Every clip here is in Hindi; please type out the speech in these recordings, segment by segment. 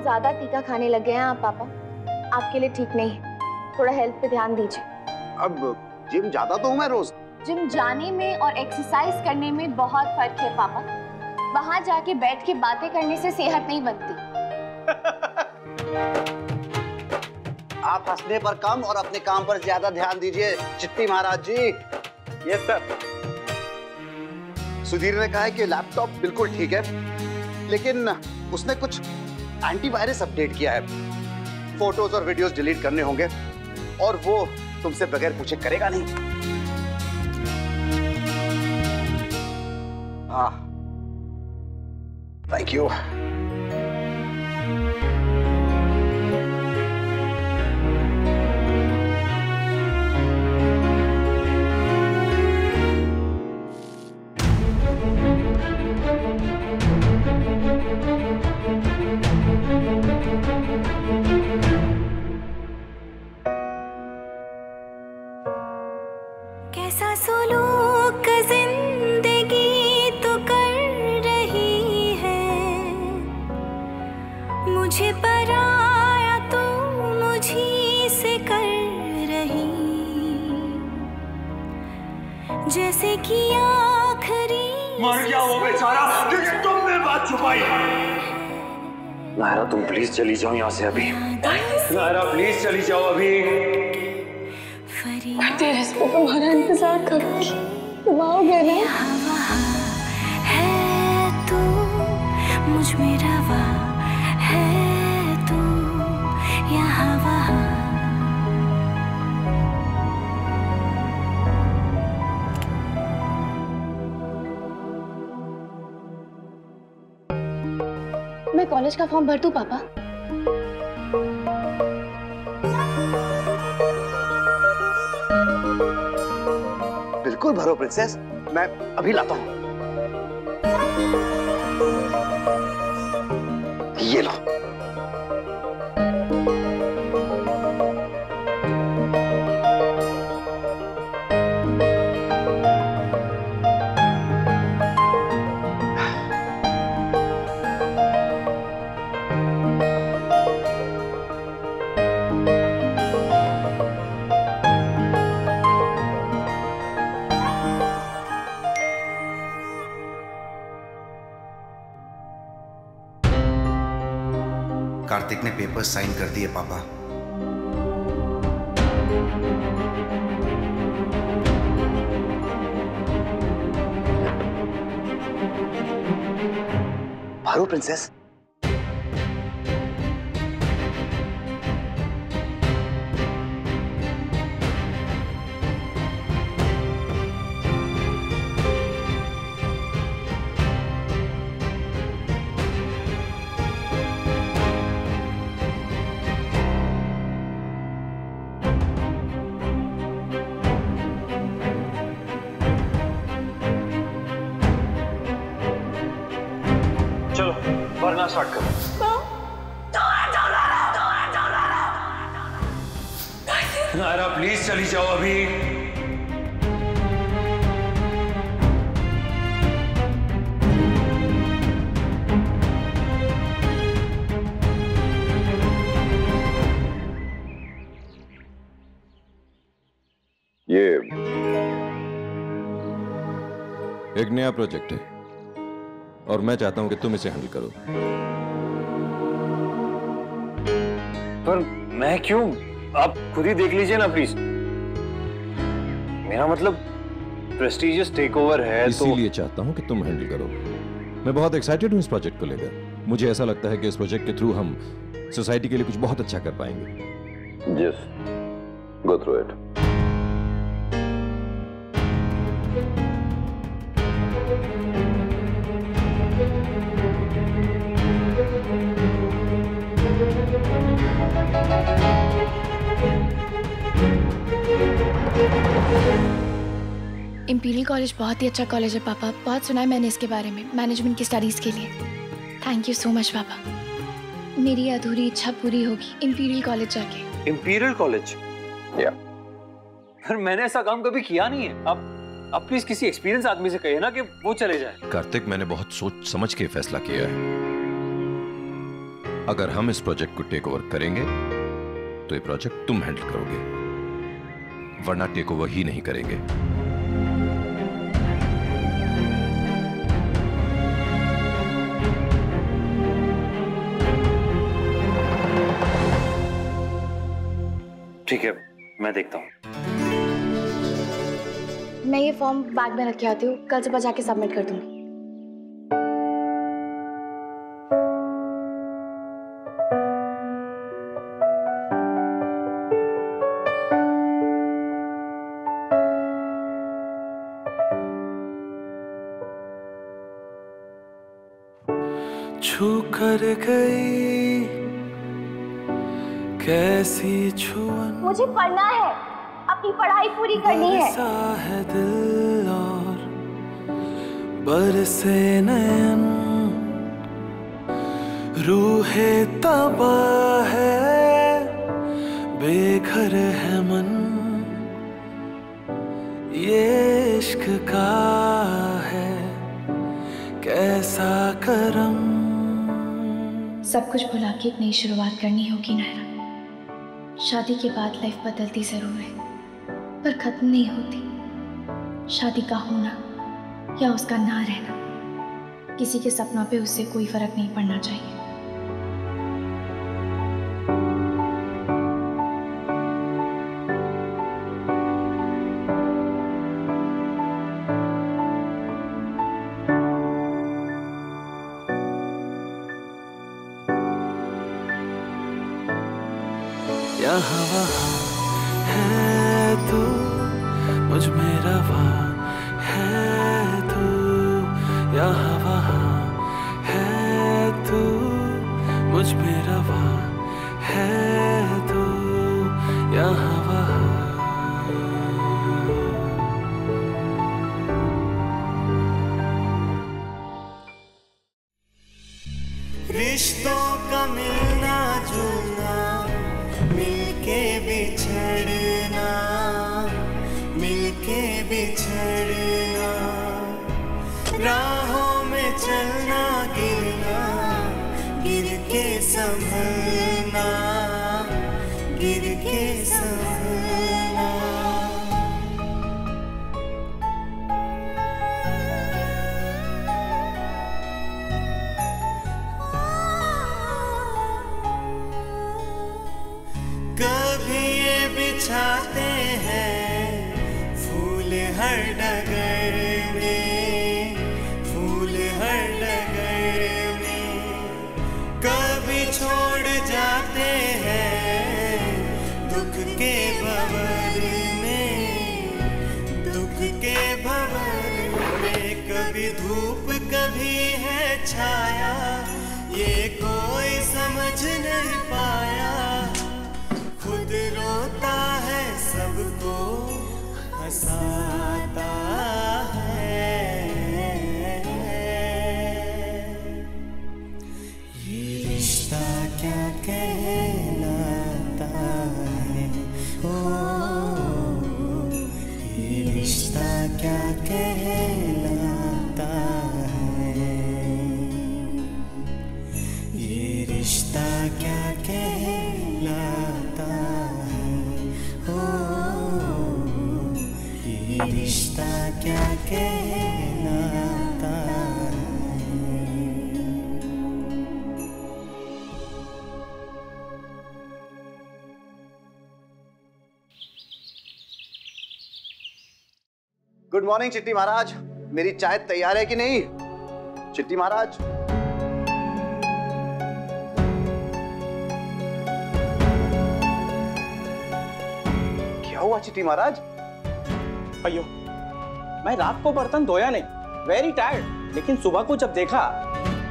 ज्यादा तीखा खाने लग गए हैं आप पापा, आपके लिए ठीक नहीं। थोड़ा हेल्थ पे ध्यान दीजिए। अब जिम जाता तो हूँ मैं रोज। जिम जाने में और एक्सरसाइज करने में बहुत फर्क है पापा। वहां जाके बैठ के बातें करने से सेहत नहीं बनती। आप हंसने पर कम और अपने काम पर ज्यादा ध्यान दीजिए चिट्टी महाराज जी। Yes sir. सुधीर ने कहा है कि लैपटॉप बिल्कुल ठीक है, लेकिन उसने कुछ एंटीवायरस अपडेट किया है। फोटोज और वीडियोस डिलीट करने होंगे और वो तुमसे बगैर पूछे करेगा नहीं। हाँ, थैंक यू। कैसा सुलूक जिंदगी तो कर रही है, मुझे पराया तू मुझी से कर रही, जैसे कि आखिरी मर गया वो बेचारा क्योंकि तुमने बात छुपाई। नायरा तुम प्लीज चली जाओ यहाँ से अभी। नायरा प्लीज चली जाओ अभी। मैं तेरे से तुम्हारा इंतजार करूंगी, तुम आओगे ना? है तू मुझ में रवा, है तू यहाँ वहाँ। मैं कॉलेज का फॉर्म भर दूं पापा? बिल्कुल भरो प्रिंसेस, मैं अभी लाता हूं। ये लो। कार्तिक ने पेपर साइन कर दिए पापा। भरो प्रिंसेस। चलो भरना स्टार्ट करो। नायरा प्लीज चली जाओ अभी। ये एक नया प्रोजेक्ट है और मैं चाहता हूं कि तुम इसे हैंडल करो। पर मैं क्यों? आप खुद ही देख लीजिए ना प्लीज। मेरा मतलब प्रेस्टिजियस टेक ओवर है तो इसीलिए चाहता हूं कि तुम हैंडल करो। मैं बहुत एक्साइटेड हूं इस प्रोजेक्ट को लेकर। मुझे ऐसा लगता है कि इस प्रोजेक्ट के थ्रू हम सोसाइटी के लिए कुछ बहुत अच्छा कर पाएंगे। Yes, go through it. Imperial college बहुत ही अच्छा कॉलेज है पापा, बहुत सुना है मैंने इसके बारे में, मैनेजमेंट की स्टडीज के लिए। थैंक यू सो मच पापा। मेरी अधूरी इच्छा पूरी होगी इंपीरियल कॉलेज जाके। Imperial college? या पर मैंने ऐसा काम कभी किया नहीं है। आप प्लीज किसी एक्सपीरियंस आदमी से कहिए ना कि वो चले जाए। कार्तिक, मैंने बहुत सोच समझ के फैसला किया है। अगर हम इस प्रोजेक्ट को टेक ओवर करेंगे तो ये प्रोजेक्ट तुम हैंडल करोगे, वरना टेक ओवर ही नहीं करेंगे। ठीक है, मैं देखता हूँ। मैं ये फॉर्म बैग में रख के आती हूँ, कल सुबह जाके सबमिट कर दूंगी। छू कर गई कैसी छुअन, मुझे पढ़ना है, अपनी पढ़ाई पूरी करनी है। बरसा है दिल और बरसे नयन, रूहे तबाह है, बेघर है मन, ये इश्क का है कैसा करम। सब कुछ भुला के एक नई शुरुआत करनी होगी नायरा। शादी के बाद लाइफ बदलती जरूर है, पर खत्म नहीं होती। शादी का होना या उसका ना रहना, किसी के सपनों पे उससे कोई फर्क नहीं पड़ना चाहिए। यहाँ वहाँ है तू, मुझ में रवा है तू। यहाँ वहाँ है तू, मुझ में रवा है तू। यहाँ वहाँ रिश्तों का मिलना जुलना, मिलके बिछड़ना, मिलके बिछड़ना, राहों में चलना गिरना, गिर के संभलना, गिर के संभलना। कभी ये बिछाते हैं फूल हर डगर में, फूल हर डगर में। कभी छोड़ जाते हैं दुख के भंवर में, दुख के भंवर में। कभी धूप कभी है छाया, ये कोई समझ नहीं पाया। खुद रोता है सबको हंसाता है। ये रिश्ता क्या कहलाता है, ओ ये रिश्ता क्या कहलाता है। ये रिश्ता क्या कहलाता है, ओ ये रिश्ता क्या कहलाता है। गुड मॉर्निंग चिट्टी महाराज, मेरी चाय तैयार है कि नहीं? चिट्टी महाराज, क्या हुआ चिट्टी महाराज? अयो, मैं रात को बर्तन धोया नहीं, वेरी टायर्ड। लेकिन सुबह को जब देखा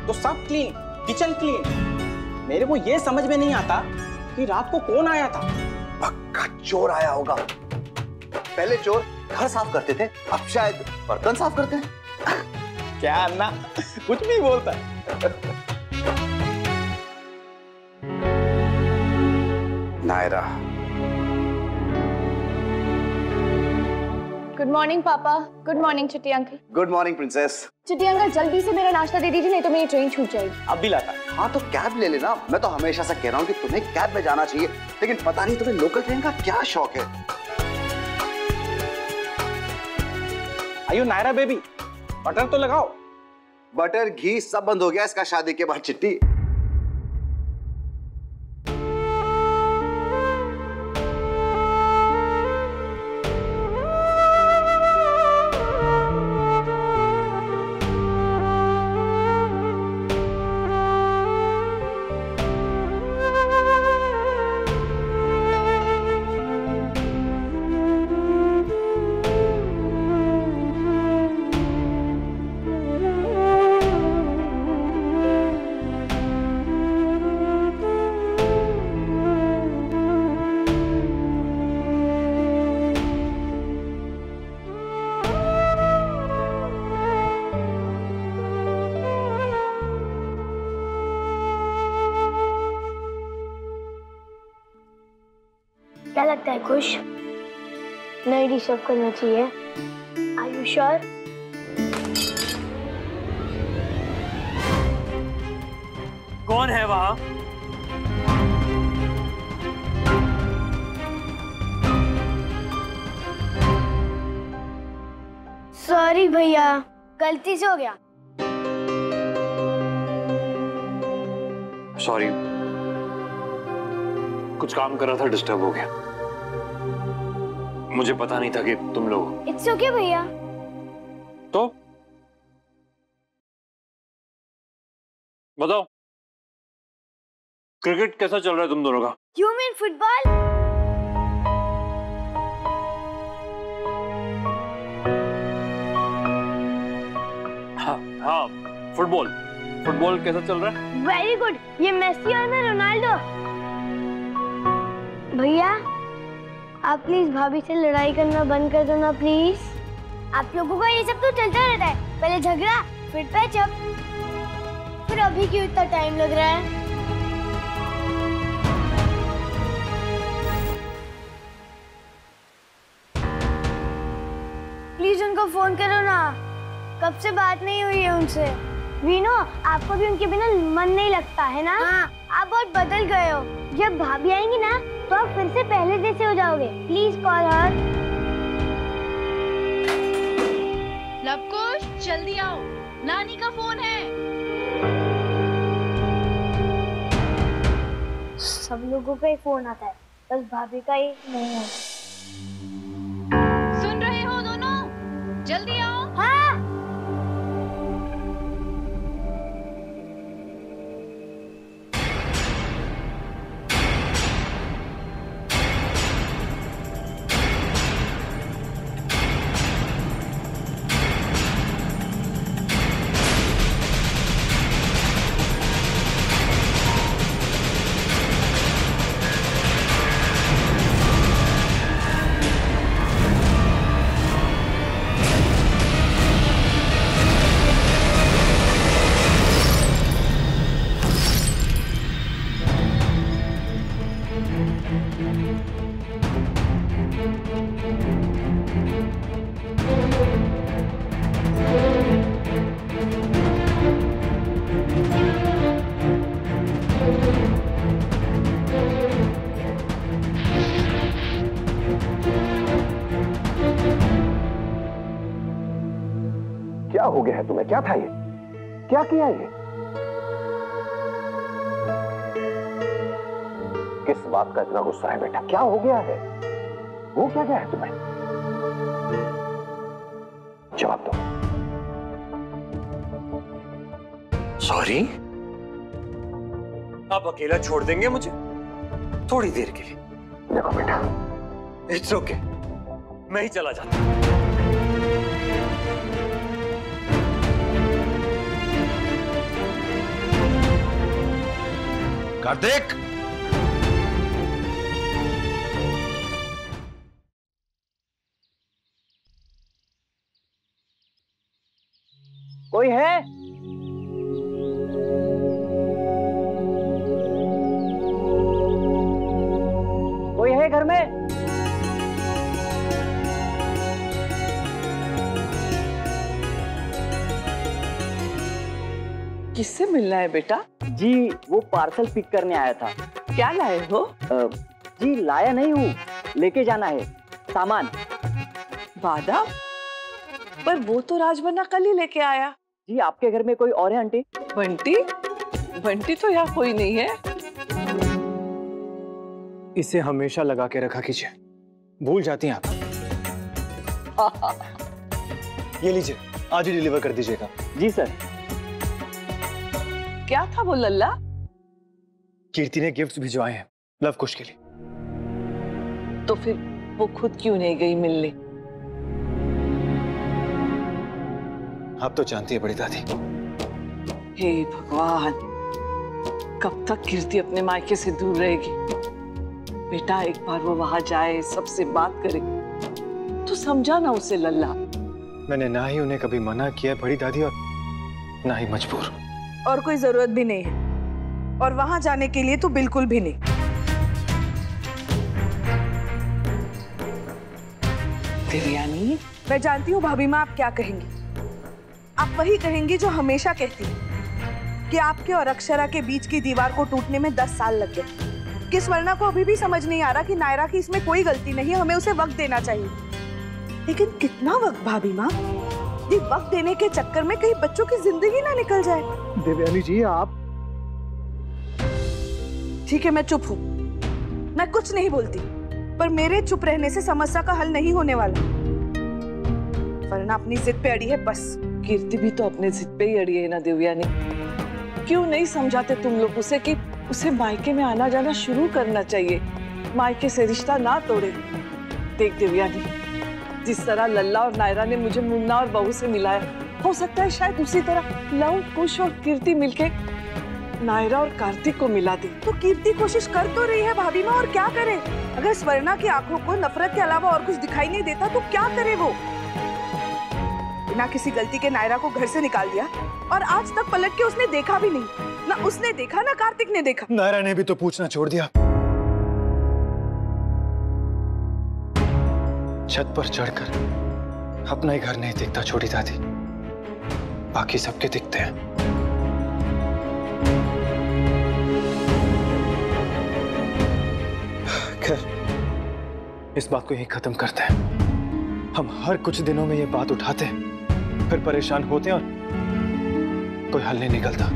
तो सब क्लीन, किचन क्लीन। मेरे को ये समझ में नहीं आता कि रात को कौन आया था। पक्का चोर आया होगा। पहले चोर घर साफ करते थे, अब शायद बर्तन साफ करते हैं। क्या अन्ना, कुछ भी बोलता है। नायरा, गुड मॉर्निंग पापा। गुड मॉर्निंग चिट्टी अंकल। Good morning princess. चिट्टी अंकल जल्दी से मेरा नाश्ता दे दीजिए, नहीं तो मेरी ट्रेन छूट जाएगी। अब भी लाता। हाँ तो कैब ले लेना। मैं तो हमेशा से कह रहा हूँ कि तुम्हें कैब में जाना चाहिए, लेकिन पता नहीं तुम्हें लोकल ट्रेन का क्या शौक है। आयु नायरा बेबी, बटर तो लगाओ। बटर घी सब बंद हो गया इसका शादी के बाद चिट्टी। क्या लगता है खुश? नहीं डिस्टर्ब करना चाहिए। Are you sure? कौन है वहां? सॉरी भैया, गलती से हो गया। सॉरी, कुछ काम कर रहा था, डिस्टर्ब हो गया। मुझे पता नहीं था कि तुम लोग। इट्स ओके भैया। तो बताओ, क्रिकेट कैसा चल रहा है तुम दोनों का? You mean football? हाँ, फुटबॉल। फुटबॉल कैसा चल रहा है? Very good. ये मेसी और मैं रोनाल्डो। भैया आप प्लीज भाभी से लड़ाई करना बंद कर दो ना प्लीज। आप लोगों का ये सब तो चलता रहता है, पहले झगड़ा फिर पैचअप, फिर अभी क्यों इतना टाइम लग रहा है? प्लीज उनको फोन करो ना, कब से बात नहीं हुई है उनसे। वीनो, आपको भी उनके बिना मन नहीं लगता है ना? हाँ, आप बहुत बदल गए हो। जब भाभी आएंगी ना तो आप फिर से पहले जैसे हो जाओगे। Please call her. लवकुश जल्दी आओ, नानी का फोन है। सब लोगों का ही फोन आता है, बस भाभी का ही नहीं है। सुन रहे हो दोनों? जल्दी आओ। हाँ। क्या हो गया है तुम्हें? क्या था ये? क्या किया ये? किस बात का इतना गुस्सा है बेटा? क्या हो गया है? वो क्या गया है तुम्हें? जवाब दो। सॉरी, आप अकेला छोड़ देंगे मुझे थोड़ी देर के लिए? देखो बेटा, इट्स ओके, मैं ही चला जाता हूं। कार्तिक, कोई है? कोई है घर में? किससे मिलना है बेटा? जी वो पार्सल पिक करने आया था। क्या लाए हो? जी लाया नहीं हूँ, लेके जाना है सामान। बादाम? पर वो तो राजबन्ना कल ही लेके आया। जी आपके घर में कोई और है आंटी? बंटी? बंटी तो यहाँ कोई नहीं है। इसे हमेशा लगा के रखा कीजिए, भूल जाती हैं आप। ये लीजिए, आज ही डिलीवर कर दीजिएगा। जी सर। क्या था वो लल्ला? कीर्ति ने गिफ्ट्स भिजवाए हैं लव कुश के लिए। तो फिर वो खुद क्यों नहीं गई मिलने? आप तो जानती है बड़ी दादी। हे भगवान, कब तक कीर्ति अपने मायके से दूर रहेगी? बेटा एक बार वो वहां जाए, सबसे बात करे, तो समझा ना उसे लल्ला। मैंने ना ही उन्हें कभी मना किया बड़ी दादी, और ना ही मजबूर। और कोई जरूरत भी नहीं है, और वहां जाने के लिए तो बिल्कुल भी नहीं। देवयानी, मैं जानती हूँ भाभी माँ आप क्या कहेंगी। आप वही कहेंगी जो हमेशा कहती है कि आपके और अक्षरा के बीच की दीवार को टूटने में 10 साल लग गए। कि स्वर्णा को अभी भी समझ नहीं आ रहा कि नायरा की इसमें कोई गलती नहीं है, हमें उसे वक्त देना चाहिए। लेकिन कितना वक्त भाभी माँ? ये वक्त देने के चक्कर में कहीं बच्चों की जिंदगी ना निकल जाए। देवयानी जी आप। ठीक है मैं चुप हूँ, मैं कुछ नहीं बोलती, पर मेरे चुप रहने से समस्या का हल नहीं होने वाला। वरना अपनी जिद पे अड़ी है बस। कीर्ति भी तो अपने जिद पे ही अड़ी है ना देवयानी। क्यों नहीं समझाते तुम लोग उसे कि उसे मायके में आना जाना शुरू करना चाहिए, मायके से रिश्ता ना तोड़े। देख देवयानी, जिस तरह लल्ला और नायरा ने मुझे मुन्ना और बहू से मिलाया, हो सकता है शायद उसी तरह लव, कुश और कीर्ति मिलके नायरा और कार्तिक को मिला दे। तो कीर्ति कोशिश कर तो रही है भाभी माँ, और क्या करे? अगर स्वर्णा की आंखों को नफरत के अलावा और कुछ दिखाई नहीं देता तो क्या करे वो? बिना किसी गलती के नायरा को घर से निकाल दिया, और आज तक पलट के उसने देखा भी नहीं। ना उसने देखा ना कार्तिक ने देखा। नायरा ने भी तो पूछना छोड़ दिया। छत पर चढ़कर अपना ही घर नहीं दिखता छोटी दादी, बाकी सबके दिखते हैं। खैर इस बात को यहीं खत्म करते हैं। हम हर कुछ दिनों में ये बात उठाते हैं, फिर परेशान होते हैं और कोई हल नहीं निकलता।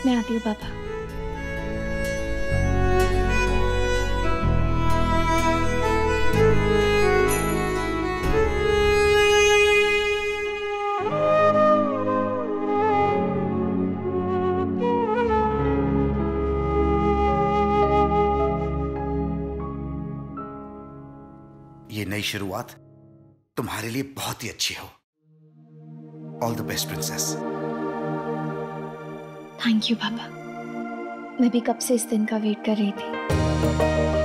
मैं आती हूँ पापा। ये नई शुरुआत तुम्हारे लिए बहुत ही अच्छी हो। All the best princess. Thank you पापा, मैं भी कब से इस दिन का वेट कर रही थी।